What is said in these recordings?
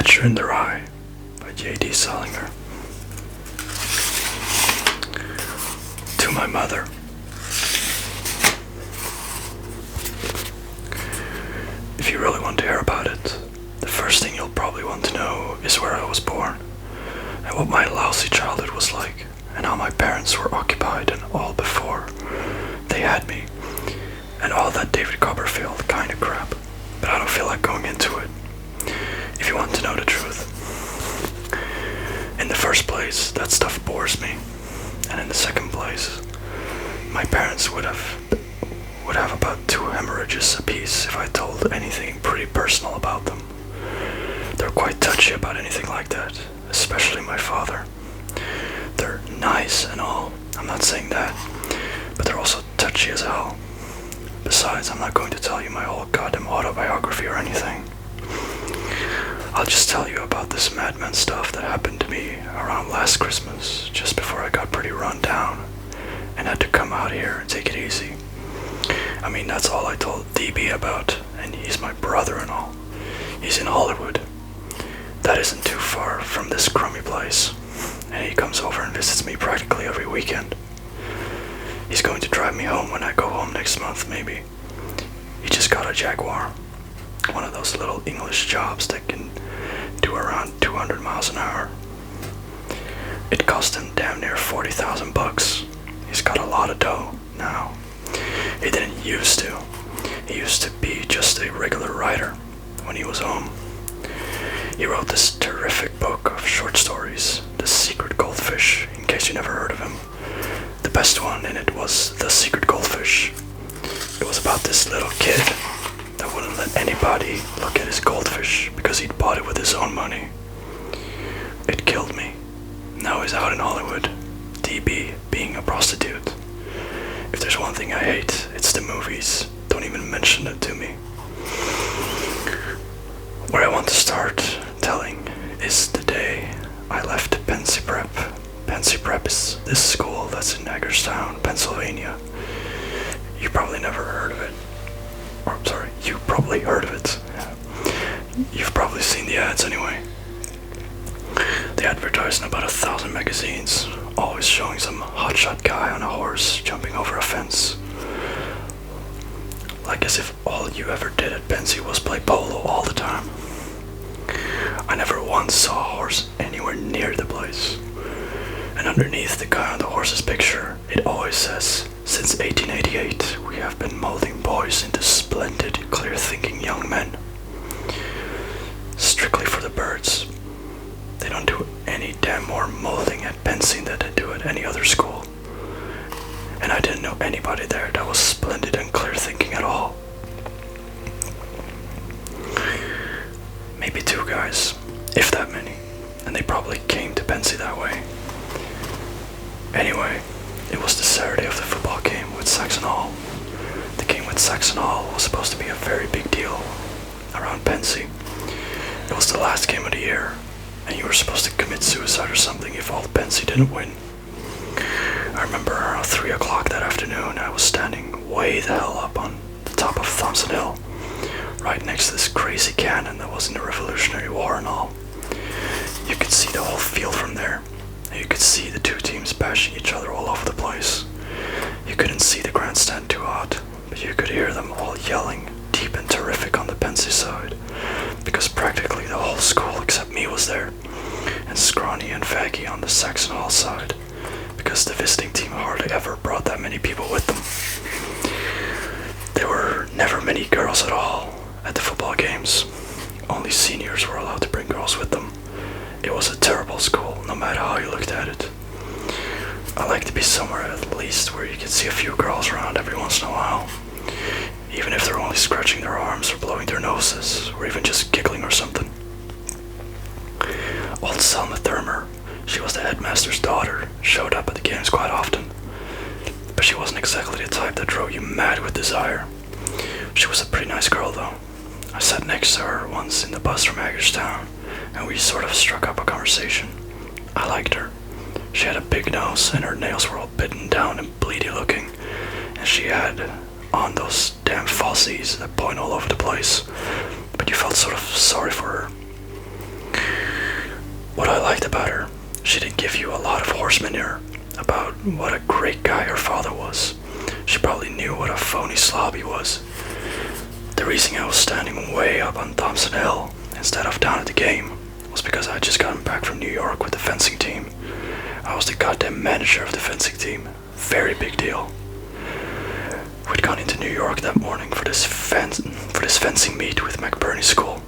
Catcher in the Rye by J.D. Salinger. To my mother. If you really want to hear about it, the first thing you'll probably want to know is where I was born, and what my lousy childhood was like, and how my parents were occupied and all before they had me, and all that David Copperfield kind of crap, but I don't feel like going into it. If you want to know the truth. In the first place, that stuff bores me, and in the second place, my parents would have about 2 hemorrhages apiece if I told anything pretty personal about them. They're quite touchy about anything like that, especially my father. They're nice and all, I'm not saying that, but they're also touchy as hell. Besides, I'm not going to tell you my whole goddamn autobiography or anything. I'll just tell you about this madman stuff that happened to me around last Christmas, just before I got pretty run down and had to come out here and take it easy. I mean, that's all I told DB about, and he's my brother and all. He's in Hollywood. That isn't too far from this crummy place, and he comes over and visits me practically every weekend. He's going to drive me home when I go home next month, maybe. He just got a Jaguar. One of those little English jobs that can do around 200 miles an hour. It cost him damn near $40,000. He's got a lot of dough now. He didn't used to. He used to be just a regular writer when he was home. He wrote this terrific book of short stories, The Secret Goldfish, in case you never heard of him. The best one in it was The Secret Goldfish. It was about this little kid that wouldn't let anybody look at his goldfish because he'd bought it with his own money. It killed me. Now he's out in Hollywood, DB being a prostitute. If there's one thing I hate, it's the movies. Don't even mention it to me. Where I want to start telling is the day I left Pensy Prep. Pensy Prep is this school that's in Hagerstown, Pennsylvania. You probably never heard of it. Or, I'm sorry, you probably heard of it. You've probably seen the ads anyway. They advertise in about 1,000 magazines, always showing some hotshot guy on a horse jumping over a fence. Like as if all you ever did at Pensy was play polo all the time. I never once saw a horse anywhere near the place. And underneath the guy on the horse's picture, it always says, "Since 1888, we have been molding boys into splendid, clear-thinking young men." Strictly for the birds. They don't do any damn more molding at Pensy than they do at any other school. And I didn't know anybody there that was splendid and clear-thinking at all. Maybe 2 guys, if that many, and they probably came to Pensy that way. Anyway, it was the Saturday of the football game with Saxon Hall. The game with Saxon Hall was supposed to be a very big deal around Pensy. It was the last game of the year, and you were supposed to commit suicide or something if all Pensy didn't win. I remember around 3 o'clock that afternoon, I was standing way the hell up on the top of Thompson Hill, right next to this crazy cannon that was in the Revolutionary War and all. You could see the whole field from there, and you could see the 2 teams bashing each other all over the place. You couldn't see the grandstand too hot, but you could hear them all yelling, deep and terrific on the Pensy side, because practically the whole school except me was there, and Scrawny and Faggy on the Saxon Hall side, because the visiting team hardly ever brought that many people with them. There were never many girls at all at the football games. Only seniors were allowed to bring girls with them. It was a terrible school, no matter how you looked at it. I like to be somewhere at least where you can see a few girls around every once in a while, even if they're only scratching their arms or blowing their noses, or even just giggling or something. Old Selma Thurmer, she was the headmaster's daughter, showed up at the games quite often, but she wasn't exactly the type that drove you mad with desire. She was a pretty nice girl though. I sat next to her once in the bus from Hagerstown, and we sort of struck up a conversation. I liked her. She had a big nose, and her nails were all bitten down and bleedy looking, and she had on those damn falsies that point all over the place, but you felt sort of sorry for her. What I liked about her, she didn't give you a lot of horse manure about what a great guy her father was. She probably knew what a phony slob he was. The reason I was standing way up on Thompson Hill instead of down at the game was because I had just gotten back from New York with the fencing team. I was the goddamn manager of the fencing team. Very big deal. We'd gone into New York that morning for this fencing meet with McBurney School.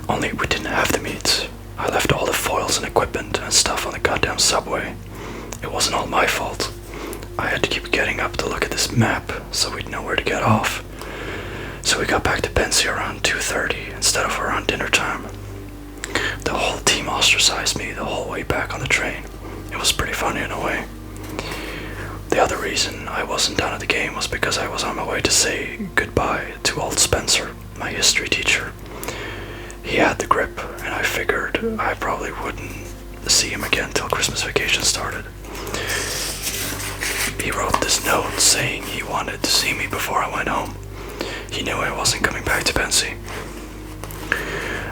Only we didn't have the meet. I left all the foils and equipment and stuff on the goddamn subway. It wasn't all my fault. I had to keep getting up to look at this map so we'd know where to get off. So we got back to Pensy around 2:30 instead of around dinner time. The whole team ostracized me the whole way back on the train. It was pretty funny in a way. The other reason I wasn't down at the game was because I was on my way to say goodbye to old Spencer, my history teacher. He had the grip, and I figured I probably wouldn't see him again till Christmas vacation started. He wrote this note saying he wanted to see me before I went home. He knew I wasn't coming back to Pensy.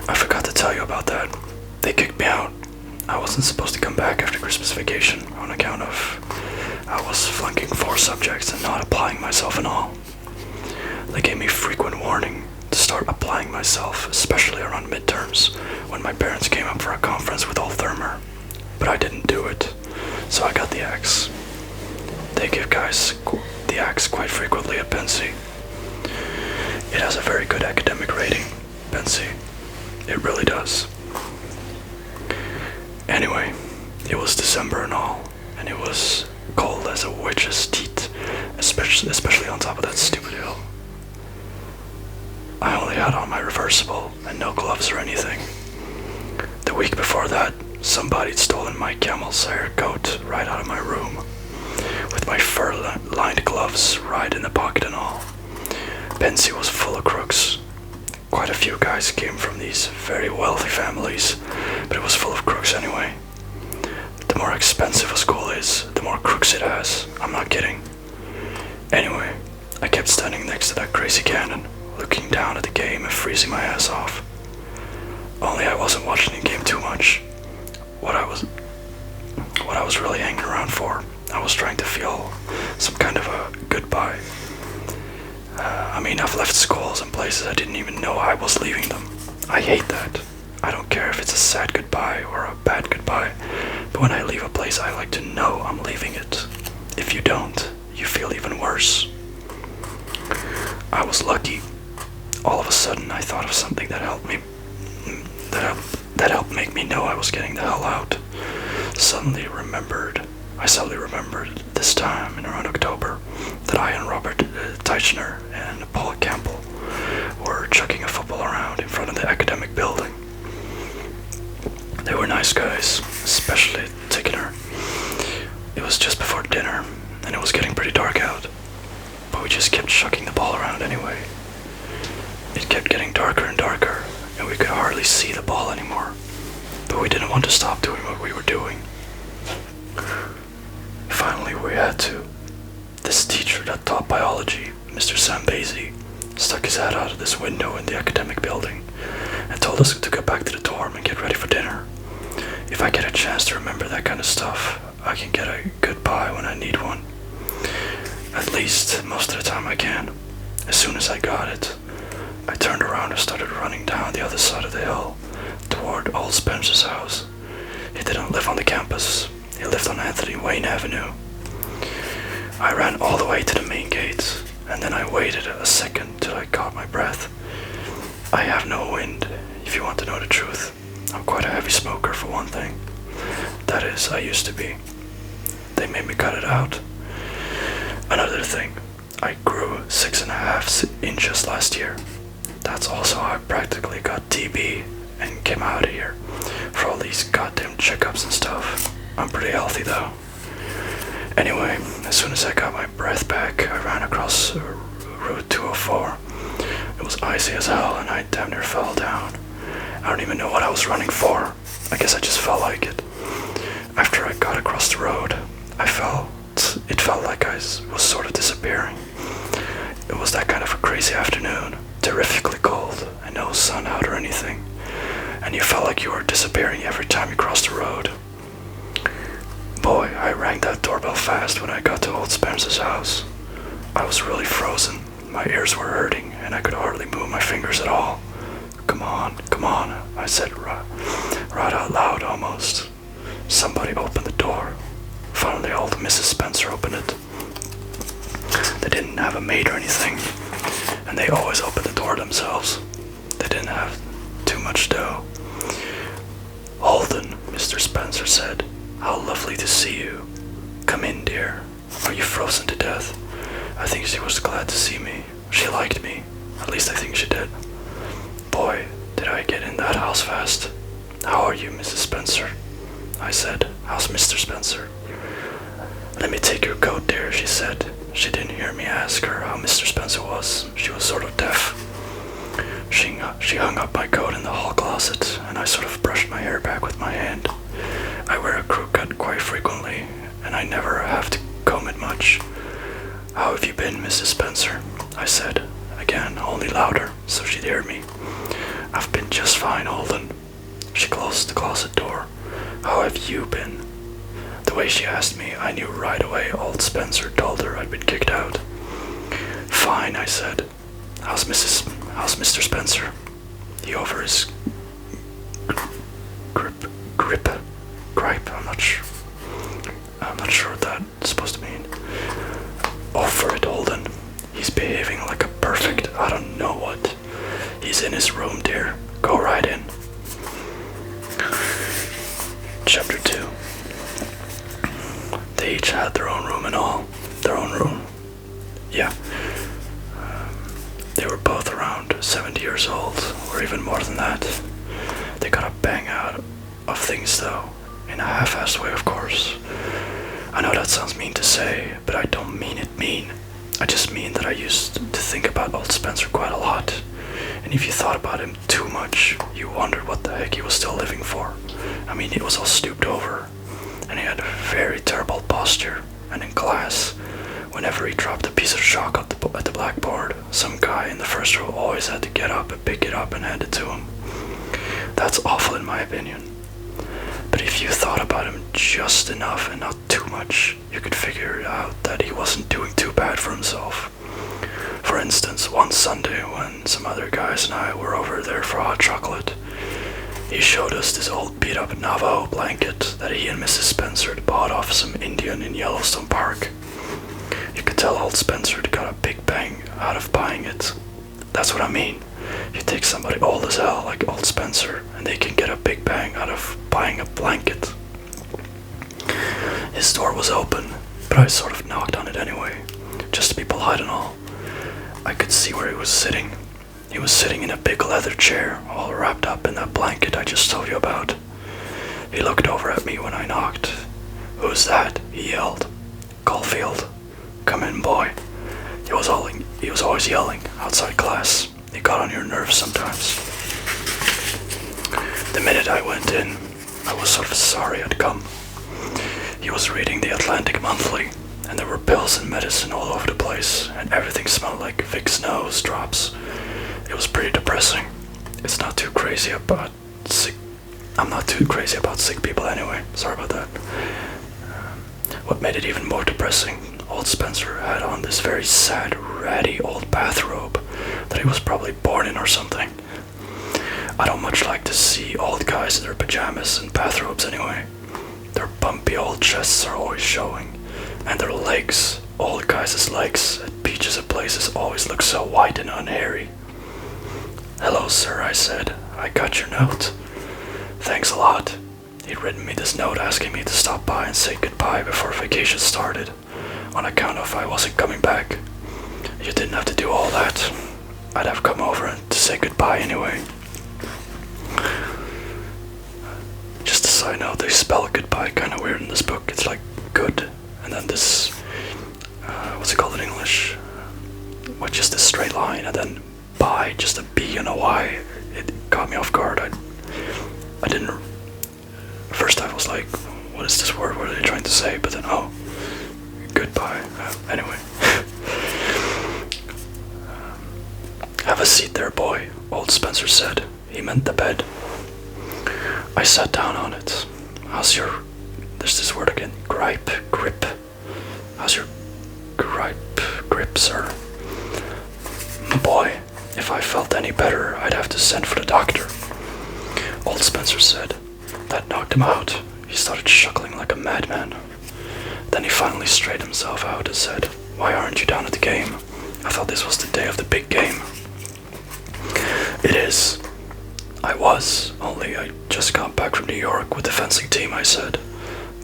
I forgot to tell you about that. They kicked me out. I wasn't supposed to come back after Christmas vacation on account of I was flunking 4 subjects and not applying myself in all. They gave me frequent warning to start applying myself, especially around midterms, when my parents came up for a conference with old Thermer. But I didn't do it, so I got the axe. They give guys the axe quite frequently at Pensy. It has a very good academic rating, Pensy. It really does. Anyway, it was December and all, and it was cold as a witch's teeth, especially on top of that stupid hill. I only had on my reversible and no gloves or anything. The week before that, somebody had stolen my camel's hair coat right out of my room, with my fur-lined gloves right in the pocket and all. Pensy was full of crooks. Quite a few guys came from these very wealthy families, but it was full of crooks anyway. The more expensive a school is, the more crooks it has. I'm not kidding. Anyway, I kept standing next to that crazy cannon, looking down at the game and freezing my ass off. Only I wasn't watching the game too much. What I was really hanging around for, I was trying to feel some kind of a goodbye. I've left schools and places I didn't even know I was leaving them. I hate that. I don't care if it's a sad goodbye or a bad goodbye, but when I leave a place I like to know I'm leaving it. If you don't, you feel even worse. I was lucky. All of a sudden I thought of something that helped make me know I was getting the hell out. I suddenly remembered this time in around October that I and Robert Teichner and Paul Campbell were chucking a football around in front of the academic building. They were nice guys, especially Teichner. It was just before dinner and it was getting pretty dark out, but we just kept chucking the ball around anyway. It kept getting darker and darker and we could hardly see the ball anymore, but we didn't want to stop doing what we were doing. Finally we had to. This teacher that taught biology, Mr. Zambezi, stuck his head out of this window in the academic building and told us to go back to the dorm and get ready for dinner. If I get a chance to remember that kind of stuff, I can get a goodbye when I need one. At least, most of the time I can. As soon as I got it, I turned around and started running down the other side of the hill toward old Spencer's house. He didn't live on the campus. He lived on Anthony Wayne Avenue. I ran all the way to the main gate, and then I waited a second till I caught my breath. I have no wind, if you want to know the truth. I'm quite a heavy smoker for one thing. That is, I used to be. They made me cut it out. Another thing, I grew 6.5 inches last year. That's also how I practically got TB and came out of here for all these goddamn checkups and stuff. I'm pretty healthy though. Anyway, as soon as I got my breath back, I ran across Route 204. It was icy as hell and I damn near fell down. I don't even know what I was running for. I guess I just felt like it. After I got across the road, it felt like I was sort of disappearing. It was that kind of a crazy afternoon, terrifically cold and no sun out or anything. and you felt like you were disappearing every time you crossed the road. Boy, I rang that doorbell fast when I got to old Spencer's house. I was really frozen, my ears were hurting, and I could hardly move my fingers at all. Come on, I said right out loud almost. Somebody opened the door. Finally, old Mrs. Spencer opened it. They didn't have a maid or anything, and they always opened the door themselves. They didn't have too much dough. "Holden," Mr. Spencer said, "how lovely to see you. Come in, dear. Are you frozen to death?" I think she was glad to see me. She liked me. At least I think she did. Boy, did I get in that house fast. "How are you, Mrs. Spencer?" I said. "How's Mr. Spencer?" "Let me take your coat, dear," she said. She didn't hear me ask her how Mr. Spencer was. She was sort of deaf. She hung up my coat in the hall closet, and I sort of brushed my hair back with my hand. I wear a crew cut quite frequently, and I never have to comb it much. "How have you been, Mrs. Spencer?" I said, again, only louder, so she'd hear me. "I've been just fine, Holden." She closed the closet door. "How have you been?" The way she asked me, I knew right away old Spencer told her I'd been kicked out. "Fine," I said. How's Mr. Spencer?" He over his gripe, I'm not sure what that's supposed to mean. "Over it, Holden. He's behaving like a perfect, I don't know what. He's in his room, dear. Go right in." Chapter 2. They each had their own room and all. Their own room. Yeah. They were both around 70 years old, or even more than that. They got a bang out of things though, in a half-assed way of course. I know that sounds mean to say, but I don't mean it mean. I just mean that I used to think about old Spencer quite a lot, and if you thought about him too much, you wondered what the heck he was still living for. I mean, he was all stooped over, and he had a very terrible posture, and in class, whenever he dropped a piece of chalk at the blackboard, some guy in the first row always had to get up and pick it up and hand it to him. That's awful in my opinion. But if you thought about him just enough and not too much, you could figure out that he wasn't doing too bad for himself. For instance, one Sunday when some other guys and I were over there for hot chocolate, he showed us this old beat-up Navajo blanket that he and Mrs. Spencer had bought off some Indian in Yellowstone Park. You could tell old Spencer had got a big bang out of buying it. That's what I mean. You take somebody old as hell like old Spencer, and they can get a big bang out of buying a blanket. His door was open, but I sort of knocked on it anyway, just to be polite and all. I could see where he was sitting. He was sitting in a big leather chair, all wrapped up in that blanket I just told you about. He looked over at me when I knocked. "Who's that?" he yelled. "Caulfield. Come in, boy." He was always yelling outside class. He got on your nerves sometimes. The minute I went in, I was sort of sorry I'd come. He was reading the Atlantic Monthly, and there were pills and medicine all over the place, and everything smelled like Vicks nose drops. It was pretty depressing. I'm not too crazy about sick people anyway. Sorry about that. What made it even more depressing, old Spencer had on this very sad, ratty old bathrobe that he was probably born in or something. I don't much like to see old guys in their pajamas and bathrobes anyway. Their bumpy old chests are always showing, and their legs, old guys' legs at beaches and places always look so white and unhairy. "Hello, sir," I said. "I got your note." "Thanks a lot." He'd written me this note asking me to stop by and say goodbye before vacation started, on account of I wasn't coming back. You didn't have to do all that. I'd have come over to say goodbye anyway. Just a side note, they spell goodbye kind of weird in this book. It's like good, and then this, what's it called in English? What, just a straight line, and then bye, just a B and a Y. It caught me off guard. I didn't, first I was like, what is this word, what are they trying to say? But then, oh, goodbye. Anyway. "Have a seat there, boy," old Spencer said. He meant the bed. I sat down on it. How's your... There's this word again. Grip. How's your grip, sir? Boy, if I felt any better, I'd have to send for the doctor. Old Spencer said. That knocked him out. He started chuckling like a madman. Then he finally straightened himself out and said, Why aren't you down at the game? I thought this was the day of the big game. It is. I was, only I just got back from New York with the fencing team, I said.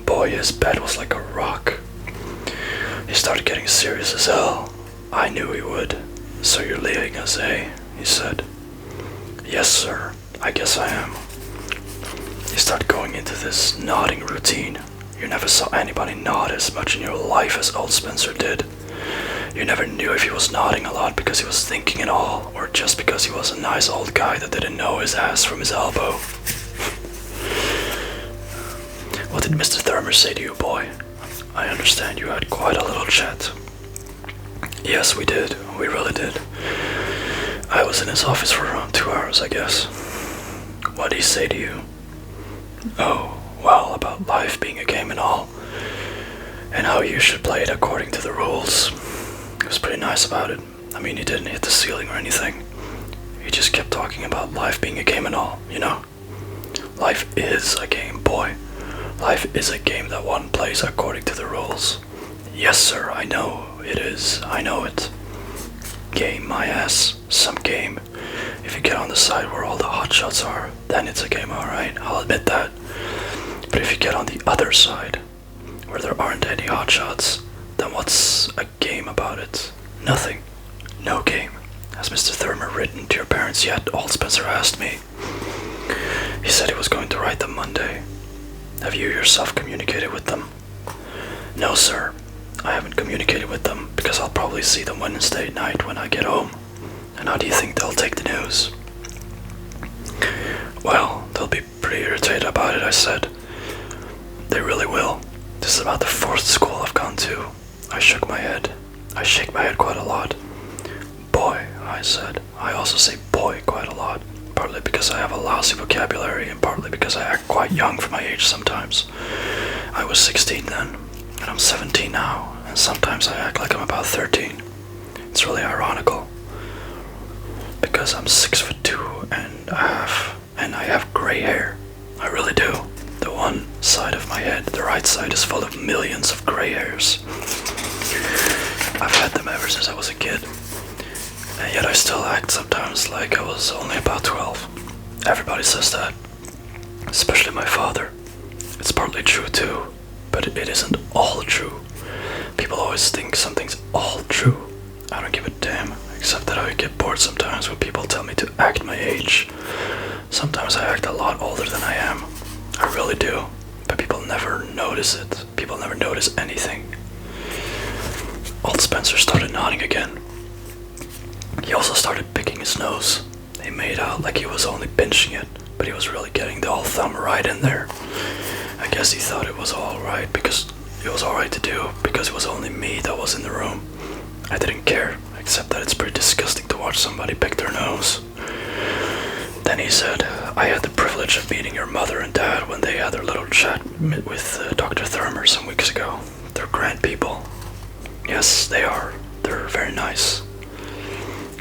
Boy, his bed was like a rock. He started getting serious as hell. I knew he would. So you're leaving us, eh? He said. Yes, sir. I guess I am. He started going into this nodding routine. You never saw anybody nod as much in your life as old Spencer did. You never knew if he was nodding a lot because he was thinking it all, or just because he was a nice old guy that didn't know his ass from his elbow. What did Mr. Thurmer say to you, boy? I understand you had quite a little chat. Yes, we did. We really did. I was in his office for around 2 hours, I guess. What did he say to you? Oh, well, about life being a game and all, and how you should play it according to the rules. He was pretty nice about it. I mean, he didn't hit the ceiling or anything. He just kept talking about life being a game and all, you know? Life is a game, boy. Life is a game that one plays according to the rules. Yes, sir, I know it is. I know it. Game, my ass. Some game. If you get on the side where all the hotshots are, then it's a game, alright. I'll admit that. But if you get on the other side, where there aren't any hotshots, then what's a game about it? Nothing. No game. Has Mr. Thurmer written to your parents yet? Old Spencer asked me. He said he was going to write them Monday. Have you yourself communicated with them? No, sir. I haven't communicated with them because I'll probably see them Wednesday night when I get home. And how do you think they'll take the news? Well, they'll be pretty irritated about it, I said. They really will. This is about the 4th school I've gone to. I shook my head. I shake my head quite a lot. Boy, I said. I also say boy quite a lot. Partly because I have a lousy vocabulary and partly because I act quite young for my age sometimes. I was 16 then, and I'm 17 now, and sometimes I act like I'm about 13. It's really ironical. Because I'm 6'2" and I have gray hair. I really do. The one side of my head, the right side, is full of millions of gray hairs. I've had them ever since I was a kid. And yet I still act sometimes like I was only about 12. Everybody says that. Especially my father. It's partly true too, but it isn't all true. People always think something's all true. I don't give a damn, except that I get bored sometimes when people tell me to act my age. Sometimes I act a lot older than I am. I really do. But people never notice it. People never notice anything. Old Spencer started nodding again. He also started picking his nose. He made out like he was only pinching it, but he was really getting the old thumb right in there. I guess he thought it was alright because it was alright to do, because it was only me that was in the room. I didn't care, except that it's pretty disgusting to watch somebody pick their nose. Then he said, I had the privilege of meeting your mother and dad when they had their little chat with Dr. Thurmer some weeks ago. They're grand people. Yes, they are. They're very nice.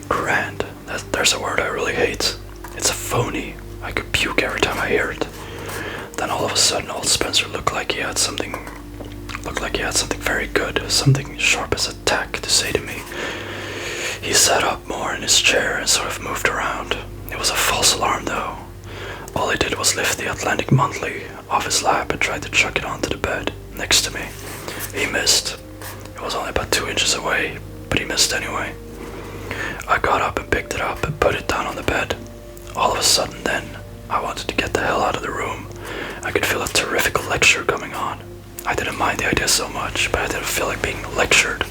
Grand. There's a word I really hate. It's a phony. I could puke every time I hear it. Then all of a sudden, old Spencer looked like he had something very good, something sharp as a tack to say to me. He sat up more in his chair and sort of moved around. It was a false alarm, though. All he did was lift the Atlantic Monthly off his lap and tried to chuck it onto the bed next to me. He missed. It was only about 2 inches away, but he missed anyway. I got up and picked it up and put it down on the bed. All of a sudden then, I wanted to get the hell out of the room. I could feel a terrific lecture coming on. I didn't mind the idea so much, but I didn't feel like being lectured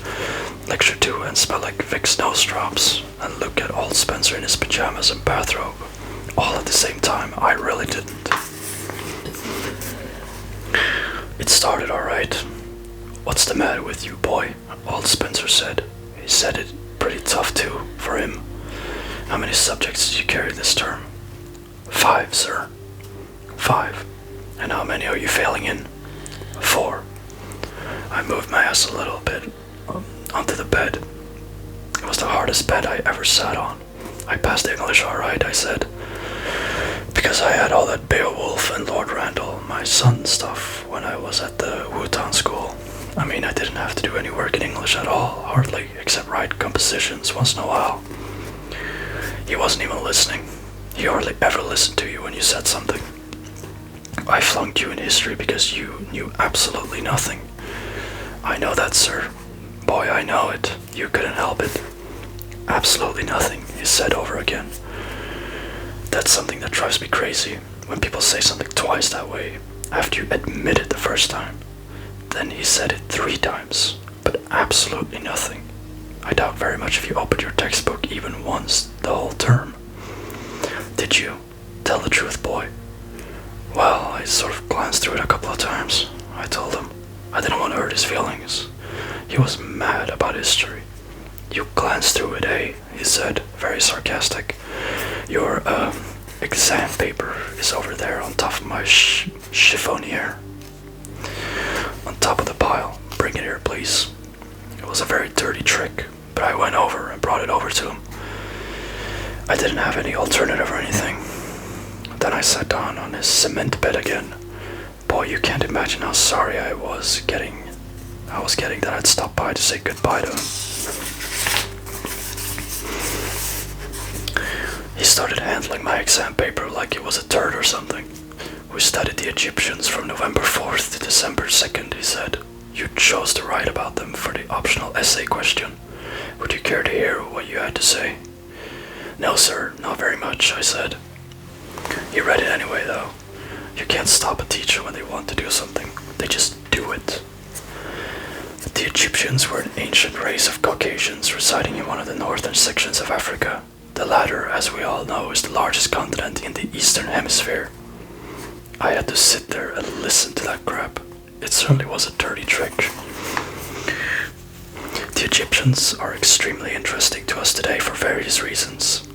to and smell like Vicks nose drops, and look at old Spencer in his pajamas and bathrobe. All at the same time, I really didn't. It started alright. What's the matter with you, boy? Old Spencer said. He said it pretty tough too, for him. How many subjects did you carry this term? 5, sir. 5. And how many are you failing in? 4. I moved my ass a little bit onto the bed. It was the hardest bed I ever sat on. I passed English alright, I said. Because I had all that Beowulf and Lord Randall, my son stuff, when I was at the Wutan school. I mean, I didn't have to do any work in English at all, hardly, except write compositions once in a while. He wasn't even listening. He hardly ever listened to you when you said something. I flunked you in history because you knew absolutely nothing. I know that, sir. Boy, I know it. You couldn't help it. Absolutely nothing, he said over again. That's something that drives me crazy, when people say something twice that way, after you admit it the first time. Then he said it 3 times, but absolutely nothing. I doubt very much if you opened your textbook even once the whole term. Did you? Tell the truth, boy. Well, I sort of glanced through it a couple of times, I told him. I didn't want to hurt his feelings. He was mad about history. You glanced through it, eh? He said, very sarcastic. Your, exam paper is over there on top of my chiffonier. On top of the pile. Bring it here, please. It was a very dirty trick, but I went over and brought it over to him. I didn't have any alternative or anything. Then I sat down on his cement bed again. Boy, you can't imagine how sorry I was getting that I'd stopped by to say goodbye to him. He started handling my exam paper like it was a turd or something. We studied the Egyptians from November 4th to December 2nd, he said. You chose to write about them for the optional essay question. Would you care to hear what you had to say? No, sir, not very much, I said. He read it anyway, though. You can't stop a teacher when they want to do something. They just do it. The Egyptians were an ancient race of Caucasians residing in one of the northern sections of Africa. The latter, as we all know, is the largest continent in the eastern hemisphere. I had to sit there and listen to that crap. It certainly was a dirty trick. The Egyptians are extremely interesting to us today for various reasons.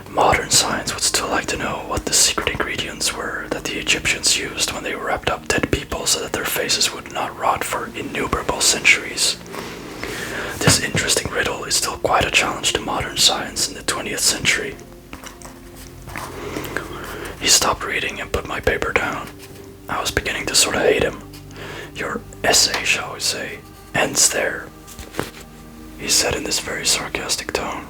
Modern science would still like to know what the secret ingredients were that the Egyptians used when they wrapped up dead people so that their faces would not rot for innumerable centuries. This interesting riddle is still quite a challenge to modern science in the 20th century. He stopped reading and put my paper down. I was beginning to sort of hate him. Your essay, shall we say, ends there, he said in this very sarcastic tone.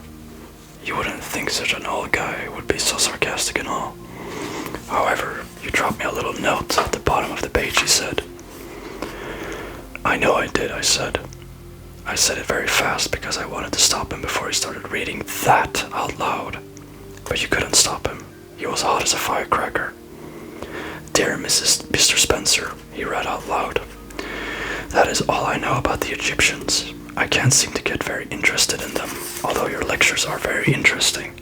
You wouldn't think such an old guy would be so sarcastic and all. However, you dropped me a little note at the bottom of the page, he said. I know I did, I said. I said it very fast because I wanted to stop him before he started reading that out loud. But you couldn't stop him. He was hot as a firecracker. Dear Mr. Spencer, he read out loud. That is all I know about the Egyptians. I can't seem to get very interested in them, although your lectures are very interesting.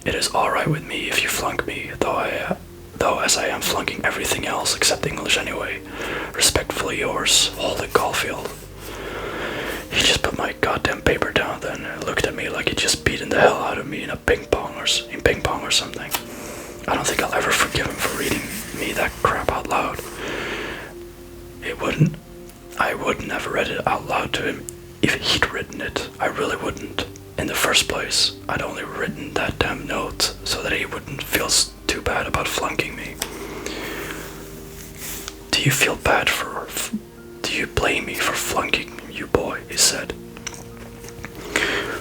It is alright with me if you flunk me, though as I am flunking everything else except English anyway. Respectfully yours, Holden Caulfield. He just put my goddamn paper down then and looked at me like he'd just beaten the hell out of me in ping pong or something. I don't think I'll ever forgive him for reading me that crap out loud. I wouldn't have read it out loud to him if he'd written it. I really wouldn't. In the first place, I'd only written that damn note so that he wouldn't feel too bad about flunking me. Do you blame me for flunking you, boy? He said.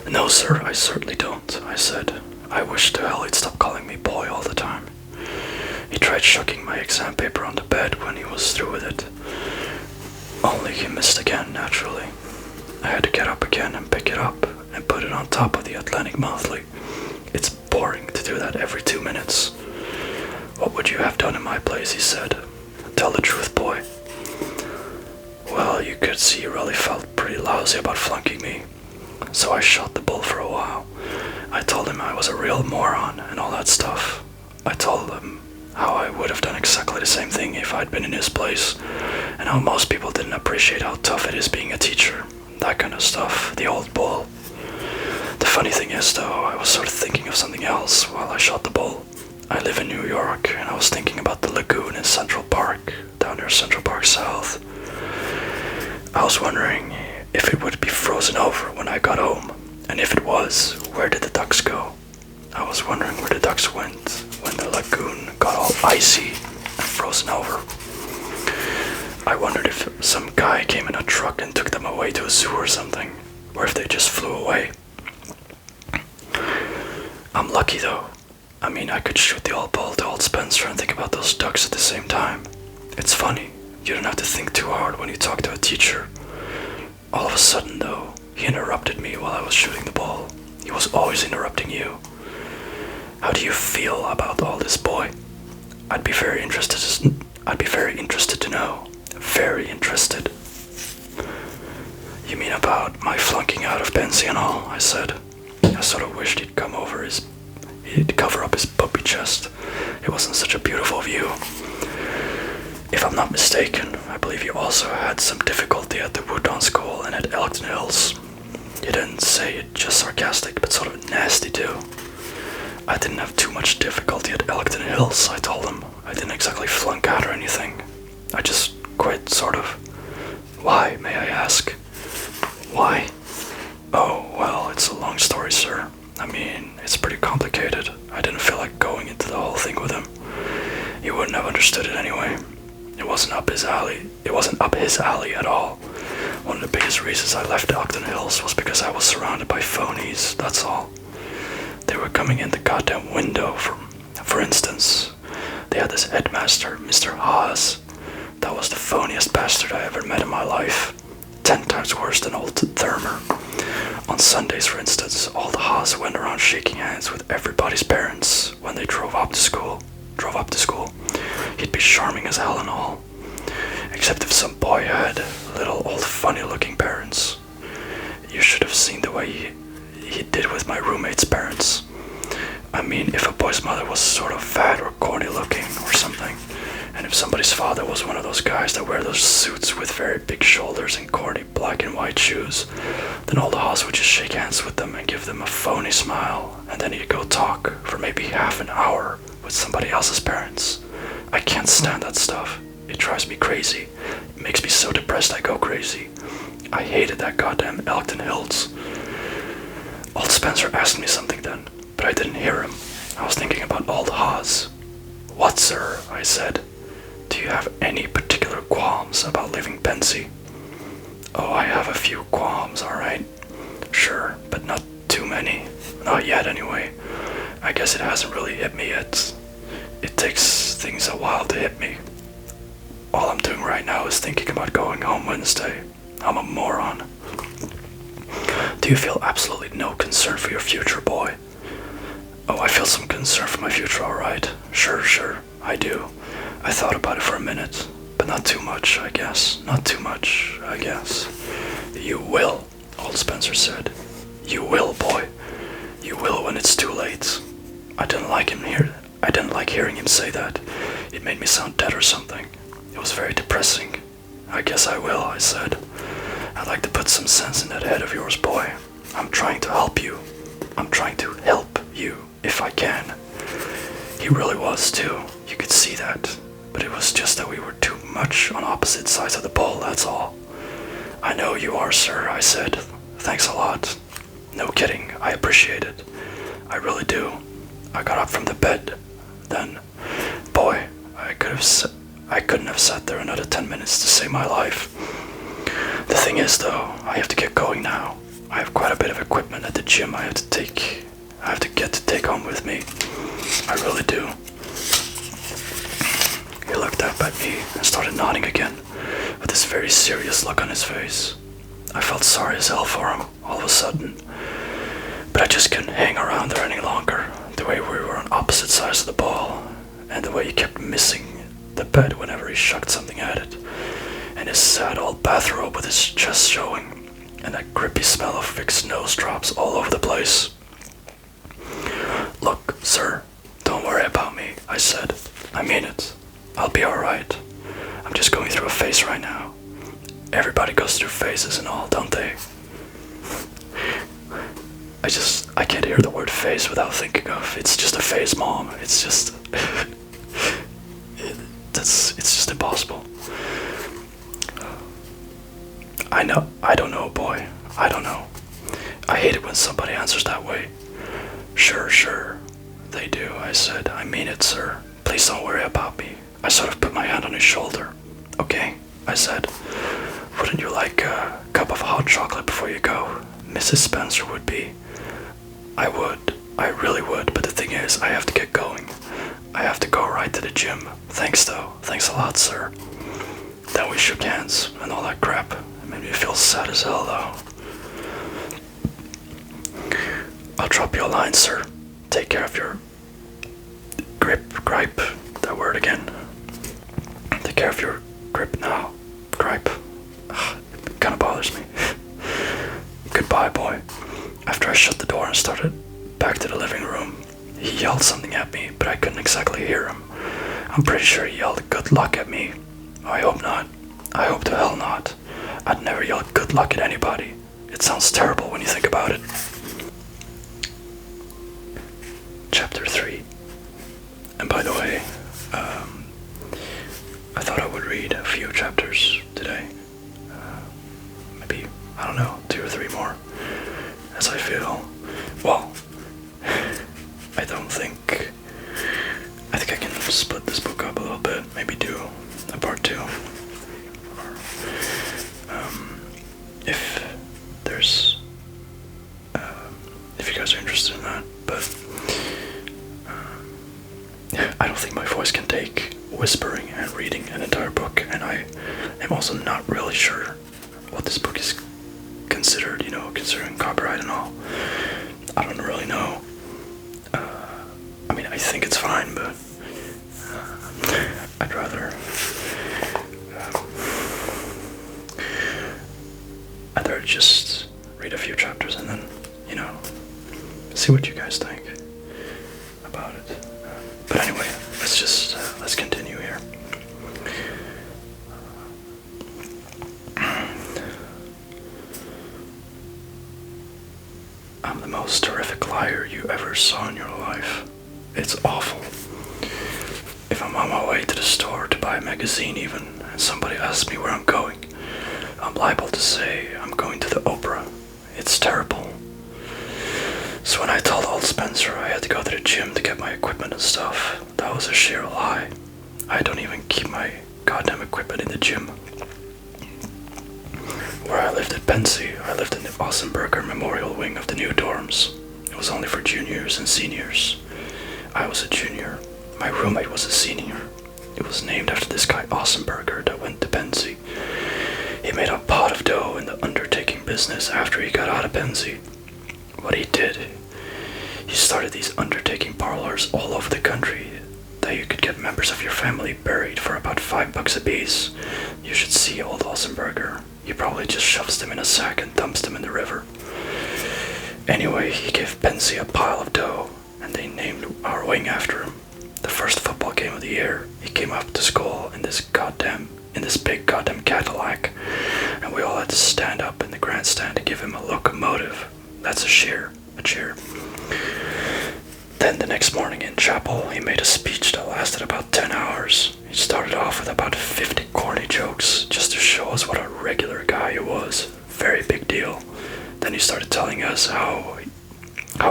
No, sir, I certainly don't, I said. I wish to hell he'd stop calling me boy all the time. He tried shucking my exam paper on the bed when he was through with it. Only he missed again, naturally. I had to get up again and pick it up and put it on top of the Atlantic Monthly. It's boring to do that every 2 minutes. What would you have done in my place, he said. Tell the truth, boy. Well, you could see you really felt pretty lousy about flunking me. So I shot the bull for a while. I told him I was a real moron and all that stuff. I told him how I would have done exactly the same thing if I'd been in his place, and how most people didn't appreciate how tough it is being a teacher. That kind of stuff, the old bull. The funny thing is, though, I was sort of thinking of something else while I shot the bull. I live in New York, and I was thinking about the lagoon in Central Park, down near Central Park South. I was wondering if it would be frozen over when I got home, and if it was, where did the ducks go? I was wondering where the ducks went when the lagoon got all icy and frozen over. I wondered if some guy came in a truck and took them away to a zoo or something, or if they just flew away. I'm lucky though. I mean, I could shoot the old ball to old Spencer and think about those ducks at the same time. It's funny, you don't have to think too hard when you talk to a teacher. All of a sudden though, he interrupted me while I was shooting the ball. He was always interrupting you. How do you feel about all this, boy? I'd be very interested to know. Very interested. You mean about my flunking out of 𝒂𝒄𝒉𝒆𝒓 and all? I said. I sort of wished he'd cover up his puppy chest. It wasn't such a beautiful view. If I'm not mistaken, I believe you also had some difficulty at the Woodlawn School and at Elkton Hills. You didn't say it just sarcastic, but sort of nasty too. I didn't have too much difficulty at Elkton Hills, I told him. I didn't exactly flunk out or anything. I just quit, sort of. Why, may I ask? Why? Oh, well, it's a long story, sir. I mean, it's pretty complicated. I didn't feel like going into the whole thing with him. He wouldn't have understood it anyway. It wasn't up his alley. It wasn't up his alley at all. One of the biggest reasons I left Elkton Hills was because I was surrounded by phonies, that's all. They were coming in the goddamn window, for instance. They had this headmaster, Mr. Haas. That was the phoniest bastard I ever met in my life. 10 times worse than old Thermer. On Sundays, for instance, old Haas went around shaking hands with everybody's parents when they drove up to school. He'd be charming as hell and all. Except if some boy had little old funny-looking parents. You should have seen the way he did with my roommate's parents. I mean, if a boy's mother was sort of fat or corny looking or something, and if somebody's father was one of those guys that wear those suits with very big shoulders and corny black and white shoes, then old Haas would just shake hands with them and give them a phony smile, and then he'd go talk for maybe half an hour with somebody else's parents. I can't stand that stuff. It drives me crazy. It makes me so depressed I go crazy. I hated that goddamn Elkton Hills. Old Spencer asked me something then, but I didn't hear him. I was thinking about old Haas. What, sir? I said. Do you have any particular qualms about leaving 𝒂𝒄𝒉𝒆𝒓? Oh, I have a few qualms, alright. Sure, but not too many. Not yet, anyway. I guess it hasn't really hit me yet. It takes things a while to hit me. All I'm doing right now is thinking about going home Wednesday. I'm a moron. Do you feel absolutely no concern for your future, boy? Oh, I feel some concern for my future, alright. Sure, I do. I thought about it for a minute, but not too much, I guess. Not too much, I guess. You will, old Spencer said. You will, boy. You will when it's too late. I didn't like hearing him say that. It made me sound dead or something. It was very depressing. I guess I will, I said. I'd like to put some sense in that head of yours, boy. I'm trying to help you. I'm trying to help you, if I can. He really was, too. You could see that. But it was just that we were too much on opposite sides of the ball, that's all. I know you are, sir, I said. Thanks a lot. No kidding, I appreciate it. I really do. I got up from the bed. Then, boy, I couldn't have sat there another 10 minutes to save my life. The thing is, though, I have to get going now. I have quite a bit of equipment at the gym I have to get to take home with me. I really do. He looked up at me and started nodding again, with this very serious look on his face. I felt sorry as hell for him, all of a sudden. But I just couldn't hang around there any longer, the way we were on opposite sides of the ball, and the way he kept missing the bed whenever he shucked something at it, and his sad old bathrobe with his chest showing, and that grippy smell of Vicks nose drops all over the place. Look, sir, don't worry about me, I said. I mean it. I'll be alright. I'm just going through a phase right now. Everybody goes through phases and all, don't they? I can't hear the word phase without thinking of, it's just a phase, Mom. It's just, It's just impossible. I don't know, boy. I don't know. I hate it when somebody answers that way. Sure, they do, I said. I mean it, sir. Please don't worry about me. I sort of put my hand on his shoulder. Okay, I said. Wouldn't you like a cup of hot chocolate before you go? Mrs. Spencer would be. I would. I really would, but the thing is, I have to get going. I have to go right to the gym. Thanks, though. Thanks a lot, sir. Then we shook hands and all that crap. It made me feel sad as hell, though. I'll drop you a line, sir. Take care of your gripe, that word again. Take care of your grip now. Gripe. It kinda bothers me. Goodbye, boy. After I shut the door and started back to the living room, he yelled something at me, but I couldn't exactly hear him. I'm pretty sure he yelled good luck at me. I hope not. I hope to hell not. I'd never yell good luck at anybody. It sounds terrible when you think about it. Chapter 3. And by the way, I thought I would read a few chapters today. Maybe, I don't know, 2 or 3 more. As I feel, well, I think I can split this book up a little bit. Maybe do a part 2. Or, if there's, if you guys are interested in that, but I don't think my voice can take whispering and reading an entire book, and I am also not really sure what this book is considered, considering copyright and all. I don't really know. I mean, I think it's fine, but I'd rather just read a few chapters and then, see what you guys think about it. But anyway, let's continue here. I'm the most terrific liar you ever saw in your life. It's awful. If I'm on my way to the store to buy a magazine even, and somebody asks me where I'm going, I'm liable to say I'm going to the opera. It's terrible. So when I told old Spencer I had to go to the gym to get my equipment and stuff, that was a sheer lie. I don't even keep my goddamn equipment in the gym. Where I lived at Pensy, I lived in the Ossenberger Memorial Wing of the new dorms. It was only for juniors and seniors. I was a junior. My roommate was a senior. It was named after this guy Ossenberger that went to Pensy. He made a pot of dough in the undertaking business after he got out of Pensy. What he did, he started these undertaking parlors all over the country that you could get members of your family buried for about $5 a piece. You should see old Ossenberger. He probably just shoves them in a sack and dumps them in the river. Anyway, he gave Pensy a pile of dough, and they named our wing after him. The first football game of the year, he came up to school in this big goddamn Cadillac, and we all had to stand up in the grandstand to give him a locomotive. That's a cheer. Then the next morning in chapel, he made a speech that lasted about 10 hours. He started off with about 50 corny jokes, just to show us what a regular guy he was. Very big deal. Then he started telling us how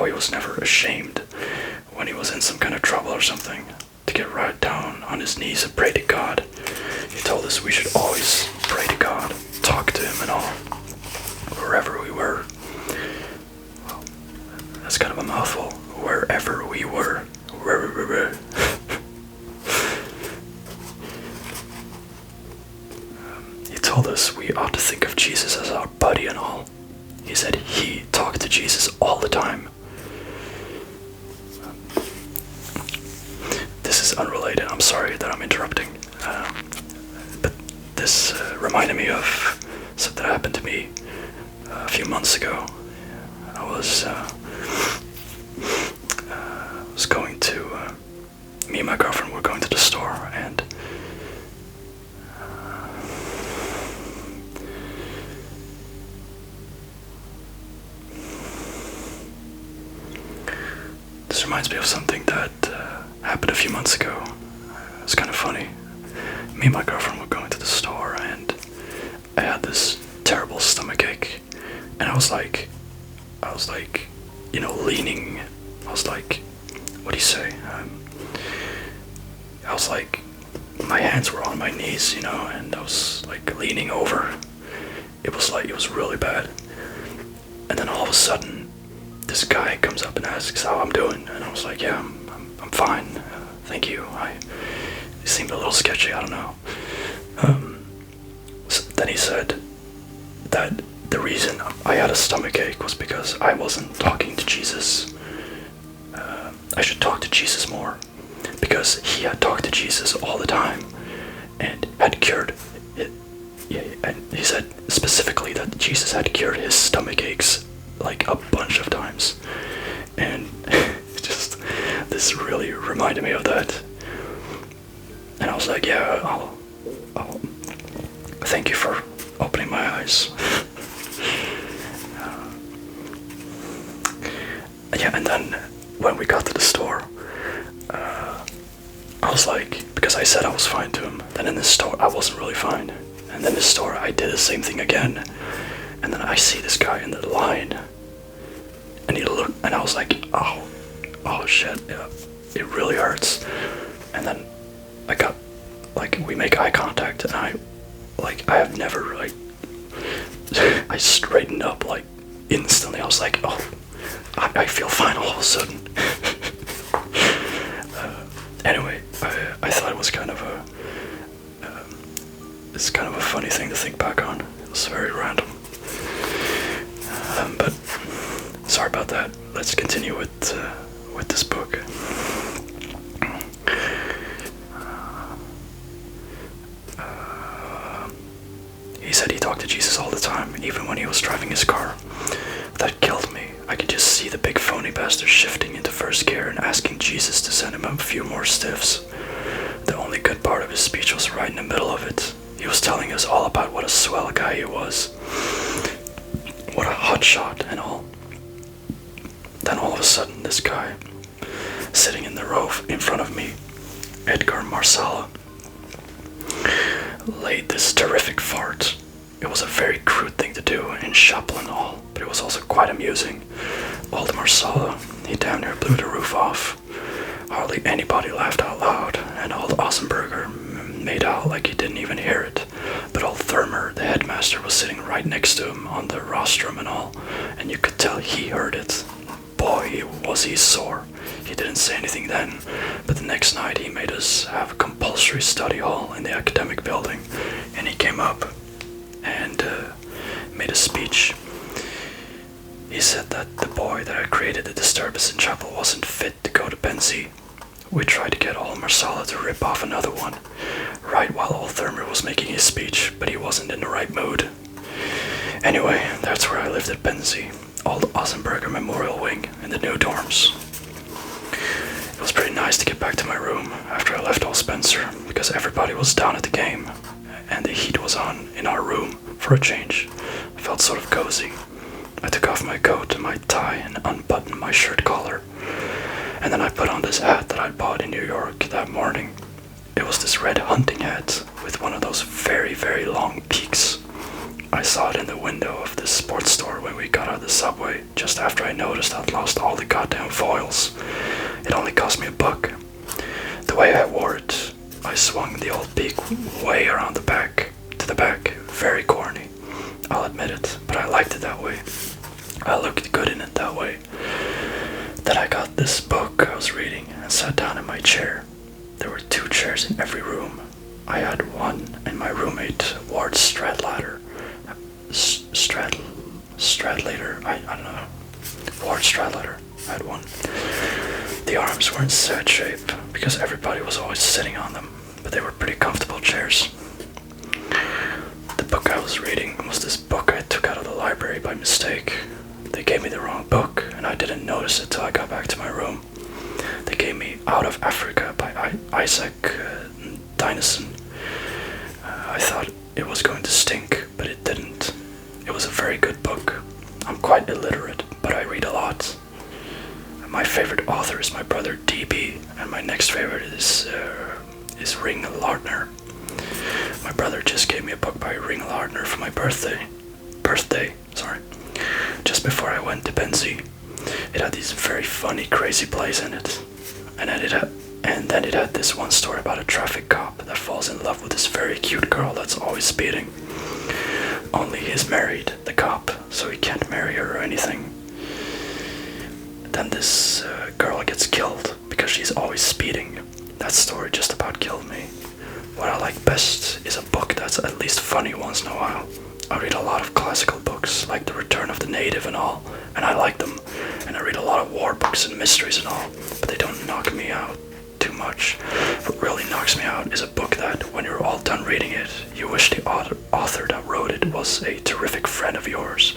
he was never ashamed when he was in some kind of trouble or something, to get right down on his knees and pray to God. He told us we should always pray to God, talk to him and all, wherever we were. Well, that's kind of a mouthful. Wherever we were. He told us we ought to think of Jesus as our buddy and all. He said he talked to Jesus all the time. This is unrelated. I'm sorry that I'm interrupting. But this reminded me of something that happened to me a few months ago. I was going to, me and my girlfriend were going to the store, and this reminds me of something that happened a few months ago. It's kind of funny. Me and my girlfriend were going to the store, and I had this terrible stomach ache, and I was like, leaning. I was like, what do you say? I was like, my hands were on my knees, and I was like leaning over. It was really bad. And then all of a sudden, this guy comes up and asks how I'm doing, and I was like, yeah, I'm fine, thank you. He seemed a little sketchy, I don't know. So then he said that the reason I had a stomach ache was because I wasn't talking to Jesus. I should talk to Jesus more, because he had talked to Jesus all the time and had cured it. Yeah, and he said specifically that Jesus had cured his stomach aches like a bunch of times, and just this really reminded me of that. And I was like, yeah, I'll thank you for opening my eyes. Yeah, and then when we got to the store, I was like, because I said I was fine to him, then in the store I wasn't really fine. And then in the store I did the same thing again. And then I see this guy in the line, and he looked, and I was like, oh shit, yeah, it really hurts. And then I got, like, we make eye contact, and I have never, like, I straightened up, like, instantly. I was like, oh, I feel fine all of a sudden. Anyway, I thought it was kind of it's kind of a funny thing to think back on. It was very random. But sorry about that. Let's continue with this book. He said he talked to Jesus all the time, even when he was driving his car. That killed me. I could just see the big phony bastard shifting into first gear and asking Jesus to send him a few more stiffs. The only good part of his speech was right in the middle of it. He was telling us all about what a swell guy he was. What a hotshot and all. Then all of a sudden, this guy, sitting in the row in front of me, Edgar Marsala, laid this terrific fart. It was a very crude thing to do in Chaplin and all, but it was also quite amusing. Old Marsala, he damn near blew the roof off. Hardly anybody laughed out loud, and old Ossenberger made out like he didn't even hear it. But old Thermer, the headmaster, was sitting right next to him on the rostrum and all, and you could tell he heard it. Boy, was he sore. He didn't say anything then, but the next night he made us have a compulsory study hall in the academic building, and he came up and made a speech. He said that the boy that had created the disturbance in chapel wasn't fit to go to Benzie. We tried to get old Marsala to rip off another one, right while old Thermer was making his speech, but he wasn't in the right mood. Anyway, that's where I lived at Benzie, old Ossenberger Memorial Wing, in the new dorms. It was pretty nice to get back to my room after I left old Spencer, because everybody was down at the game, and the heat was on in our room for a change. I felt sort of cozy. I took off my coat and my tie and unbuttoned my shirt collar. And then I put on this hat that I'd bought in New York that morning. It was this red hunting hat with one of those very, very long peaks. I saw it in the window of this sports store when we got out of the subway, just after I noticed I'd lost all the goddamn foils. It only cost me $1. The way I wore it, I swung the old peak way around the back, to the back, very corny. I'll admit it, but I liked it that way. I looked good in it that way. Then I got this book I was reading and sat down in my chair. There were 2 chairs in every room. I had one, and my roommate, Ward Stradlater, I don't know. Ward Stradlater, I had one. The arms were in sad shape because everybody was always sitting on them, but they were pretty comfortable chairs. The book I was reading was this book I took out of the library by mistake. They gave me the wrong book, and I didn't notice it till I got back to my room. They gave me Out of Africa by Isaac Dinesen. I thought it was going to stink, but it didn't. It was a very good book. I'm quite illiterate, but I read a lot. My favorite author is my brother DB, and my next favorite is Ring Lardner. My brother just gave me a book by Ring Lardner for my birthday, just before I went to Benzie. It had these very funny, crazy plays in it, and then it had this one story about a traffic cop that falls in love with this very cute girl that's always speeding. Only he's married, the cop, so he can't marry her or anything. Then this girl gets killed because she's always speeding. That story just about killed me. What I like best is a book that's at least funny once in a while. I read a lot of classical books, like The Return of the Native and all, and I like them. And I read a lot of war books and mysteries and all, but they don't knock me out too much. What really knocks me out is a book that, when you're all done reading it, you wish the author that wrote it was a terrific friend of yours,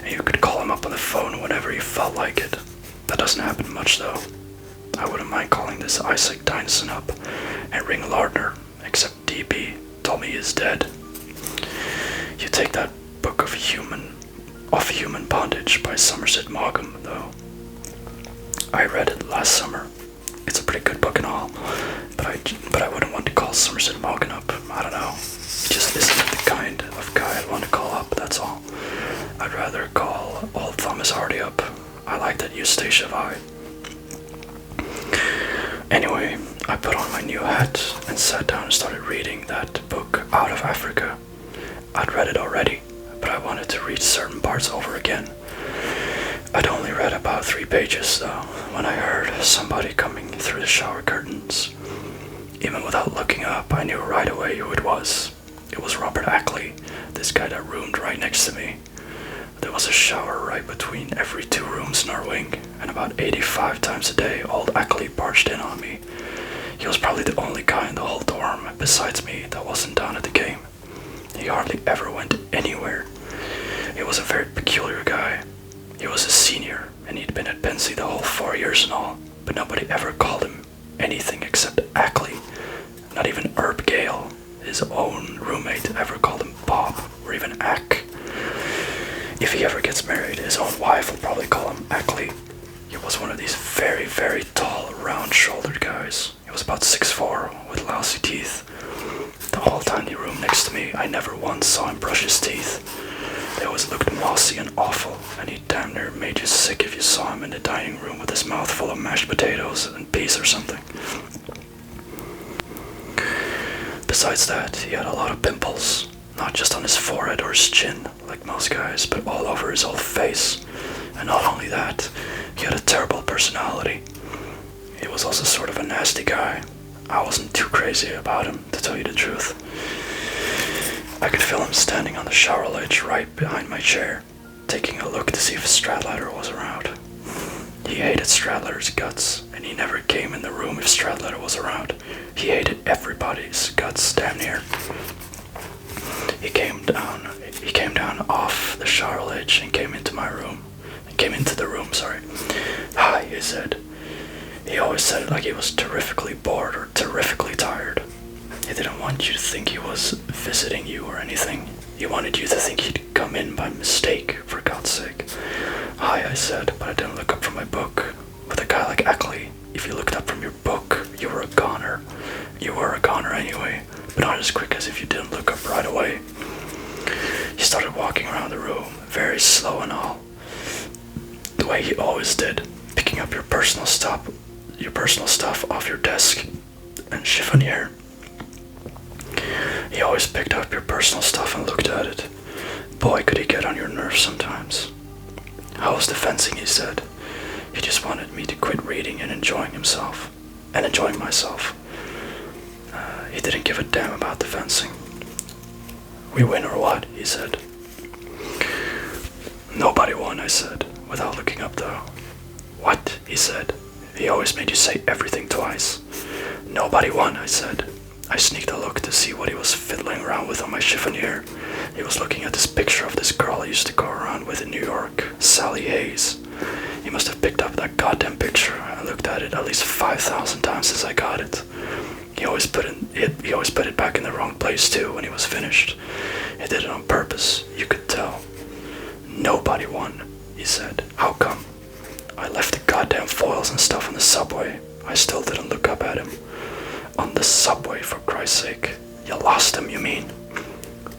and you could call him up on the phone whenever you felt like it. That doesn't happen much though. I wouldn't mind calling this Isaac Dynson up and Ring Lardner, except DB told me he's dead. You take that book of Human Bondage by Somerset Maugham though. I read it last summer. It's a pretty good book and all, but I wouldn't want to call Somerset Maugham up. I don't know. He just isn't the kind of guy I'd want to call up, that's all. I'd rather call old Thomas Hardy up. I like that Eustacia vibe. Anyway, I put on my new hat and sat down and started reading that book, Out of Africa. I'd read it already, but I wanted to read certain parts over again. I'd only read about 3 pages though, when I heard somebody coming through the shower curtains. Even without looking up, I knew right away who it was. It was Robert Ackley, this guy that roomed right next to me. There was a shower right between every 2 rooms in our wing, and about 85 times a day old Ackley barged in on me. He was probably the only guy in the whole dorm, besides me, that wasn't down at the game. He hardly ever went anywhere. He was a very peculiar guy. He was a senior, and he'd been at Benzie the whole 4 years and all, but nobody ever called him anything except Ackley. Not even Herb Gale, his own roommate, ever called him Bob, or even Ack. If he ever gets married, his own wife will probably call him Ackley. He was one of these very, very tall, round-shouldered guys. He was about 6'4", with lousy teeth. The whole tiny room next to me, I never once saw him brush his teeth. They always looked mossy and awful, and he damn near made you sick if you saw him in the dining room with his mouth full of mashed potatoes and peas or something. Besides that, he had a lot of pimples. Not just on his forehead or his chin, like most guys, but all over his whole face. And not only that, he had a terrible personality. He was also sort of a nasty guy. I wasn't too crazy about him, to tell you the truth. I could feel him standing on the shower ledge right behind my chair, taking a look to see if Stradlater was around. He hated Stradlater's guts, and he never came in the room if Stradlater was around. He hated everybody's guts, damn near. He came down off the shower ledge and came into the room. Hi, he said. He always said it like he was terrifically bored or terrifically tired. He didn't want you to think he was visiting you or anything. He wanted you to think he'd come in by mistake, for God's sake. Hi, I said, but I didn't look up from my book. With a guy like Ackley, if you looked up from your book, you were a goner. You were a goner anyway, but not as quick as if you didn't look up right away. He started walking around the room, very slow and all, the way he always did, picking up your personal stuff off your desk and chiffonier. He always picked up your personal stuff and looked at it. Boy, could he get on your nerves sometimes. How was the fencing, he said. He just wanted me to quit reading and enjoying myself. He didn't give a damn about the fencing. We win or what, he said. Nobody won, I said, without looking up though. What, he said. He always made you say everything twice. Nobody won, I said. I sneaked a look to see what he was fiddling around with on my chiffonier. He was looking at this picture of this girl I used to go around with in New York, Sally Hayes. He must have picked up that goddamn picture. I looked at it at least 5,000 times since I got it. He always put it back in the wrong place too when he was finished. He did it on purpose, you could tell. Nobody won, he said. How come? I left the goddamn foil stuff on the subway. I still didn't look up at him. On the subway, for Christ's sake. You lost him, you mean?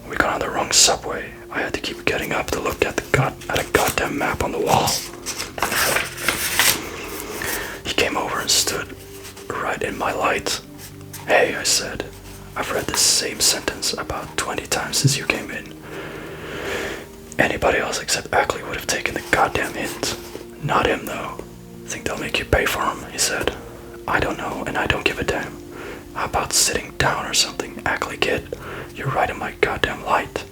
We got on the wrong subway. I had to keep getting up to look at a goddamn map on the wall. He came over and stood right in my light. Hey, I said. I've read this same sentence about 20 times since you came in. Anybody else except Ackley would have taken the goddamn hint. Not him, though. Think they'll make you pay for him, he said. I don't know, and I don't give a damn. How about sitting down or something, Ackley kid? You're right in my goddamn light.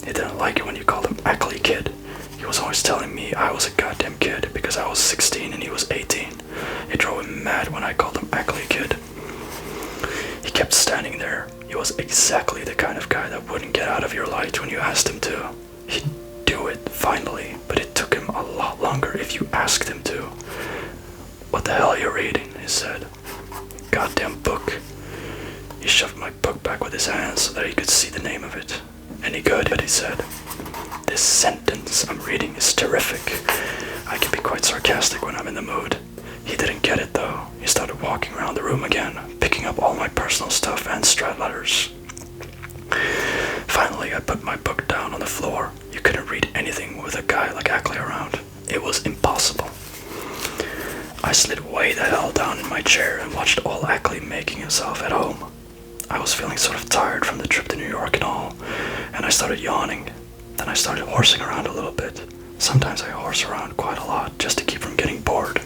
He didn't like it when you called him Ackley kid. He was always telling me I was a goddamn kid because I was 16 and he was 18. It drove him mad when I called him Ackley kid. He kept standing there. He was exactly the kind of guy that wouldn't get out of your light when you asked him to. He'd do it, finally, but it took him a lot longer if you asked him to. What the hell are you reading? He said. Goddamn book. He shoved my book back with his hand so that he could see the name of it. Any good? He said. This sentence I'm reading is terrific. I can be quite sarcastic when I'm in the mood. He didn't get it though. He started walking around the room again, picking up all my personal stuff and strat letters. Finally, I put my book down on the floor. You couldn't read anything with a guy like Ackley around. It was impossible. I slid way the hell down in my chair and watched old Ackley making himself at home. I was feeling sort of tired from the trip to New York and all, and I started yawning. Then I started horsing around a little bit. Sometimes I horse around quite a lot just to keep from getting bored.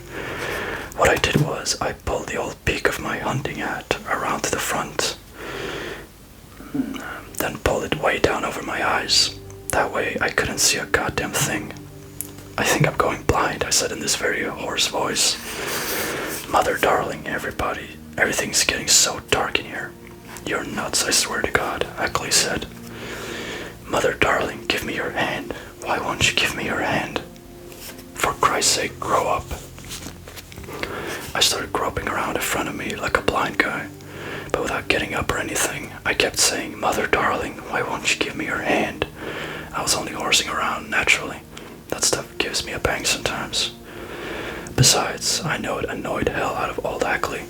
What I did was I pulled the old peak of my hunting hat around to the front, then pulled it way down over my eyes. That way I couldn't see a goddamn thing. I think I'm going blind, I said in this very hoarse voice. Mother darling, everybody, everything's getting so dark in here. You're nuts, I swear to God, Ackley said. Mother darling, give me your hand. Why won't you give me your hand? For Christ's sake, grow up. I started groping around in front of me like a blind guy, but without getting up or anything. I kept saying, Mother darling, why won't you give me your hand? I was only horsing around, naturally. That stuff gives me a bang sometimes. Besides, I know it annoyed hell out of old Ackley.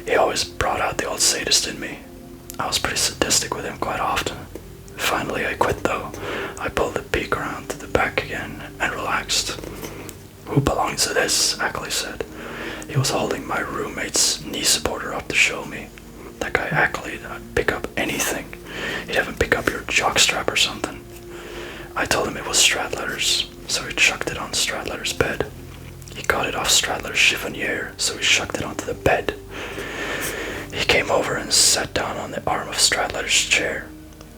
He always brought out the old sadist in me. I was pretty sadistic with him quite often. Finally, I quit though. I pulled the peak around to the back again and relaxed. Who belongs to this? Ackley said. He was holding my roommate's knee supporter up to show me. That guy Ackley would pick up anything. He'd even pick up your jockstrap or something. I told him it was Stradler's, so he chucked it on Stradler's bed. He got it off Stradler's chiffonier, so he shucked it onto the bed. He came over and sat down on the arm of Stradler's chair.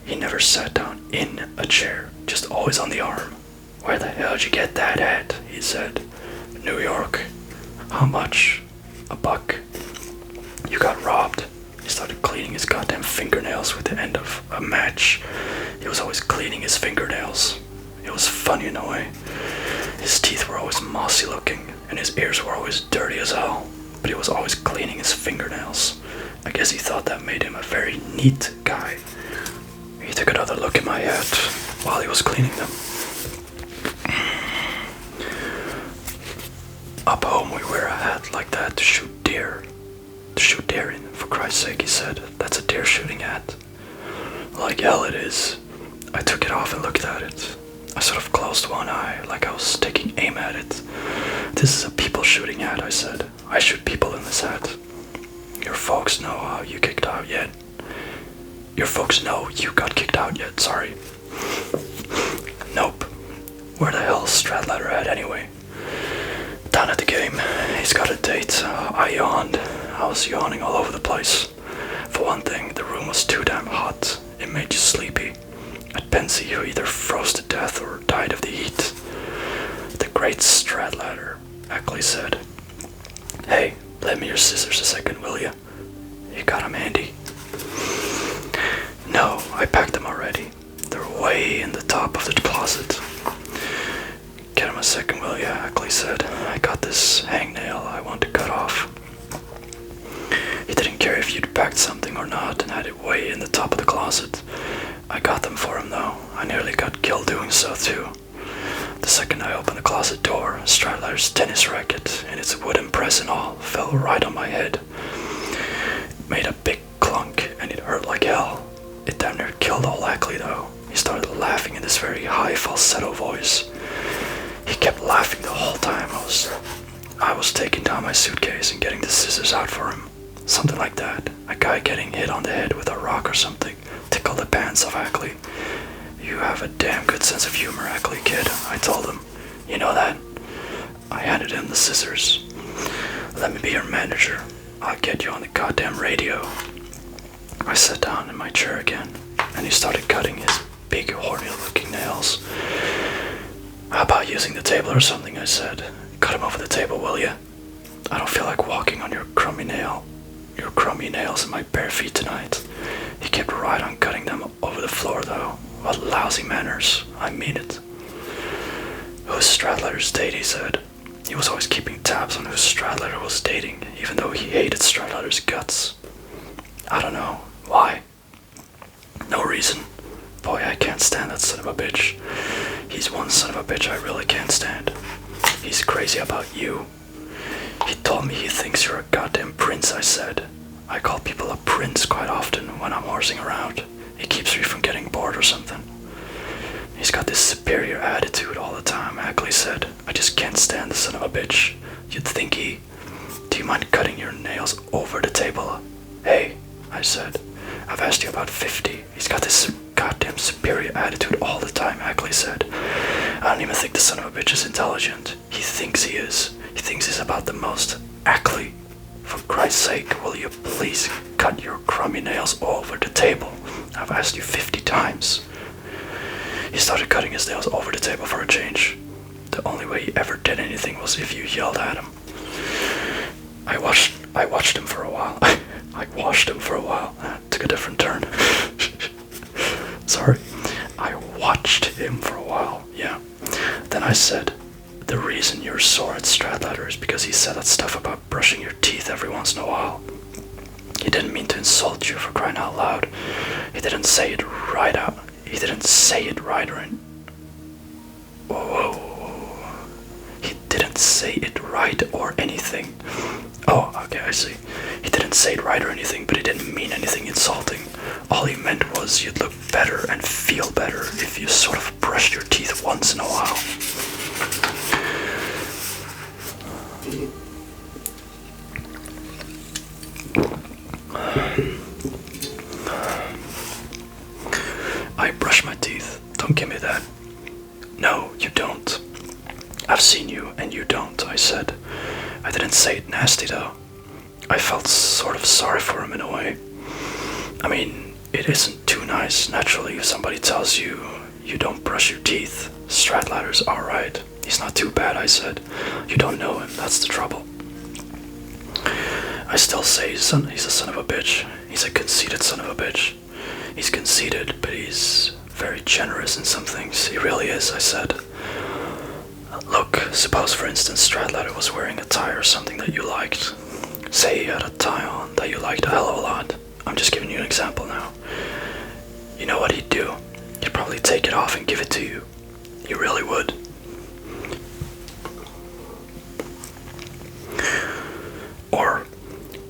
He never sat down in a chair, just always on the arm. Where the hell did you get that at? He said. New York. How much? $1. You got robbed. He started cleaning his goddamn fingernails with the end of a match. He was always cleaning his fingernails. It was funny in a way. His teeth were always mossy looking, and his ears were always dirty as hell. But he was always cleaning his fingernails. I guess he thought that made him a very neat guy. He took another look at my hat while he was cleaning them. Up home we wear a hat like that to shoot deer. To shoot deer in, for Christ's sake, he said. That's a deer shooting hat. Like hell it is. I took it off and looked at it. I sort of closed one eye, like I was taking aim at it. This is a people shooting hat, I said. I shoot people in this hat. Your folks know how you kicked out yet. Your folks know you got kicked out yet, sorry. Nope. Where the hell's Stradlater at anyway? Down at the game. He's got a date. I yawned. I was yawning all over the place. For one thing, the room was too damn hot. It made you sleepy. At Pensy, you either froze to death or died of the heat. The great Stradlater, Ackley said. Hey, lend me your scissors a second, will you? You got 'em handy? No, I packed them already. They're way in the top of the closet. Get 'em a second, will you? Ackley said. I got this hangnail I want to cut off. He didn't care if you'd packed something or not and had it way in the top of the closet. I got them for him though. I nearly got killed doing so too. The second I opened the closet door, Stradlatter's tennis racket and its wooden press and all fell right on my head. It made a big clunk and it hurt like hell. It damn near killed old Ackley though. He started laughing in this very high falsetto voice. He kept laughing the whole time. I was taking down my suitcase and getting the scissors out for him. Something like that. A guy getting hit on the head with a rock or something tickled the pants off Ackley. You have a damn good sense of humor, Ackley kid, I told him. You know that? I handed him the scissors. Let me be your manager. I'll get you on the goddamn radio. I sat down in my chair again, and he started cutting his big horny-looking nails. How about using the table or something, I said. Cut him over the table, will you? I don't feel like walking on your crummy nails in my bare feet tonight. He kept right on cutting them over the floor, though. What lousy manners. I mean it. Who's Stradlatter's date, he said. He was always keeping tabs on who Stradlatter was dating, even though he hated Stradlatter's guts. I don't know. Why? No reason. Boy, I can't stand that son of a bitch. He's one son of a bitch I really can't stand. He's crazy about you. He told me he thinks you're a goddamn prince, I said. I call people a prince quite often when I'm horsing around. It keeps me from getting bored or something. He's got this superior attitude all the time, Ackley said. I just can't stand the son of a bitch. You'd think he... Do you mind cutting your nails over the table? Hey, I said. I've asked you about 50. He's got this goddamn superior attitude all the time, Ackley said. I don't even think the son of a bitch is intelligent. He thinks he is. He thinks he's about the most. Ackley, for Christ's sake, will you please cut your crummy nails over the table? I've asked you 50 times. He started cutting his nails over the table for a change. The only way he ever did anything was if you yelled at him. I watched him for a while. I watched him for a while. Took a different turn. Sorry. I watched him for a while, yeah. Then I said, the reason you're sore at Stradlatter is because he said that stuff about brushing your teeth every once in a while. He didn't mean to insult you, for crying out loud. He didn't say it right out. He didn't say it right or in... Whoa. He didn't say it right or anything. Oh, okay, I see. He didn't say it right or anything, but he didn't mean anything insulting. All he meant was you'd look better and feel better if you sort of brushed your teeth once in a while. I brush my teeth. Don't give me that. No, you don't. I've seen you and you don't, I said. I didn't say it nasty though. I felt sort of sorry for him in a way. I mean, it isn't too nice, naturally, if somebody tells you you don't brush your teeth. Stradlatter's alright. He's not too bad, I said. You don't know him, that's the trouble. I still say he's a son of a bitch. He's a conceited son of a bitch. He's conceited, but he's very generous in some things. He really is, I said. Look, suppose for instance Stradlatter was wearing a tie or something that you liked. Say he had a tie on that you liked a hell of a lot. I'm just giving you an example now. You know what he'd do? He'd probably take it off and give it to you. He really would. Or,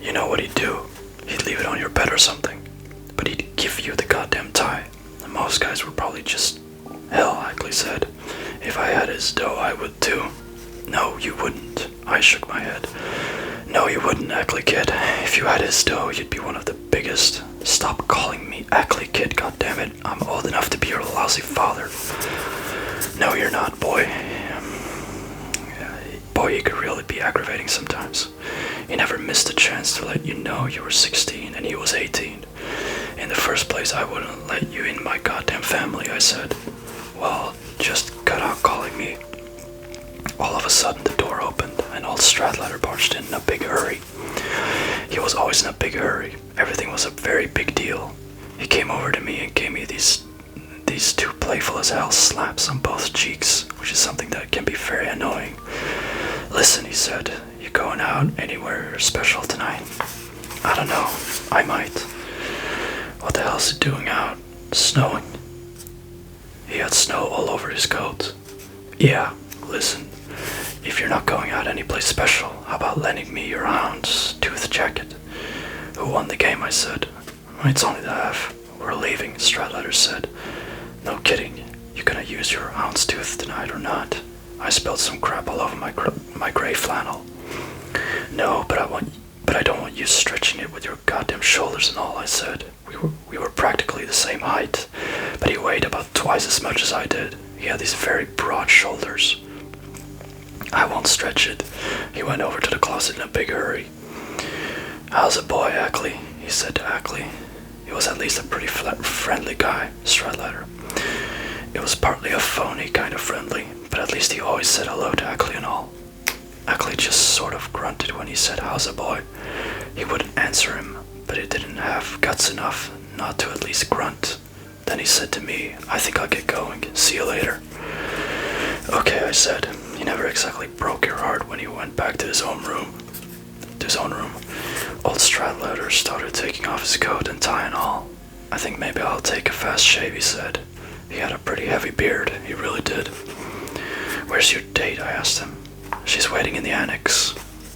you know what he'd do? He'd leave it on your bed or something. But he'd give you the goddamn tie. And most guys would probably just... Hell, Ackley said. If I had his dough, I would too. No, you wouldn't. I shook my head. No, you wouldn't, Ackley kid. If you had his dough, you'd be one of the biggest. Stop calling me Ackley kid, goddammit. I'm old enough to be your lousy father. No, you're not, boy. Boy, you could really be aggravating sometimes. He never missed a chance to let you know you were 16 and he was 18. In the first place, I wouldn't let you in my goddamn family, I said. Well, just cut out calling me. All of a sudden, the door opened and old Stradlatter barged in a big hurry. He was always in a big hurry. Everything was a very big deal. He came over to me and gave me these two playful as hell slaps on both cheeks, which is something that can be very annoying. Listen, he said, you going out anywhere special tonight? I don't know, I might. What the hell's it doing out? Snowing. He had snow all over his coat. Yeah, listen, if you're not going out anyplace special, how about lending me your hound's tooth jacket? Who won the game, I said. It's only the half. We're leaving, Stradlater said. No kidding, you gonna use your hound's tooth tonight or not? I spilled some crap all over my gray flannel. No, but I don't want you stretching it with your goddamn shoulders and all, I said. We were practically the same height, but he weighed about twice as much as I did. He had these very broad shoulders. I won't stretch it. He went over to the closet in a big hurry. How's it, boy, Ackley? He said to Ackley. He was at least a pretty friendly guy, Stradlater. It was partly a phony kind of friendly, but at least he always said hello to Ackley and all. Ackley just sort of grunted when he said, how's it, boy? He wouldn't answer him, but he didn't have guts enough not to at least grunt. Then he said to me, I think I'll get going. See you later. Okay, I said. He never exactly broke your heart when he went back to his own room. Old Stradlater started taking off his coat and tie and all. I think maybe I'll take a fast shave, he said. He had a pretty heavy beard, he really did. Where's your date? I asked him. She's waiting in the annex.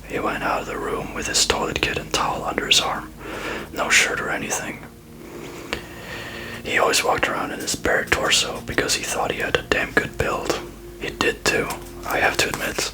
He went out of the room with his toilet kit and towel under his arm. No shirt or anything. He always walked around in his bare torso because he thought he had a damn good build. He did too, I have to admit.